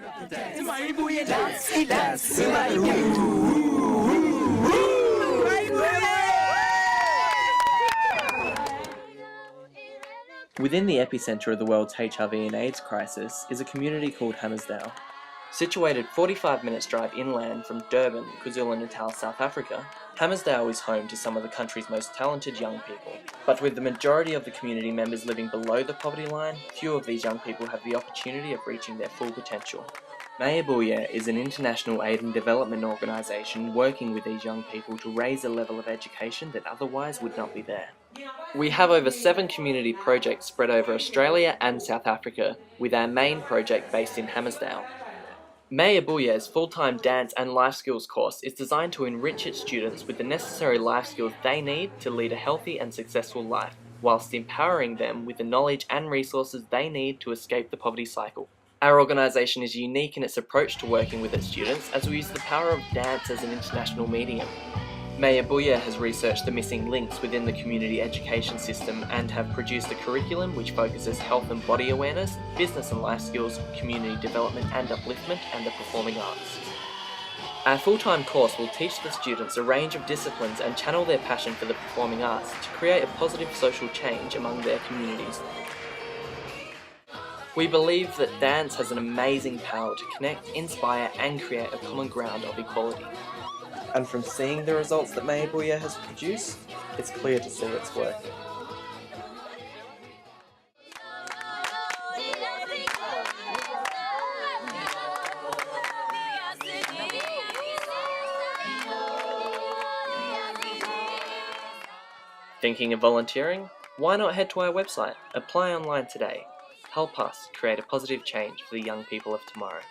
Mayibuye dance, dance, Mayibuye. Within the epicentre of the world's HIV and AIDS crisis is a community called Hammarsdale. Situated 45 minutes drive inland from Durban, KwaZulu-Natal, South Africa, Hammarsdale is home to some of the country's most talented young people. But with the majority of the community members living below the poverty line, few of these young people have the opportunity of reaching their full potential. Mayibuye is an international aid and development organisation working with these young people to raise a level of education that otherwise would not be there. We have over 7 community projects spread over Australia and South Africa, with our main project based in Hammarsdale. Mayibuye's full-time dance and life skills course is designed to enrich its students with the necessary life skills they need to lead a healthy and successful life, whilst empowering them with the knowledge and resources they need to escape the poverty cycle. Our organisation is unique in its approach to working with its students, as we use the power of dance as an international medium. Mayibuye has researched the missing links within the community education system and have produced a curriculum which focuses health and body awareness, business and life skills, community development and upliftment, and the performing arts. Our full-time course will teach the students a range of disciplines and channel their passion for the performing arts to create a positive social change among their communities. We believe that dance has an amazing power to connect, inspire and create a common ground of equality. And from seeing the results that Mayibuye has produced, it's clear to see it's working. Thinking of volunteering? Why not head to our website? Apply online today. Help us create a positive change for the young people of tomorrow.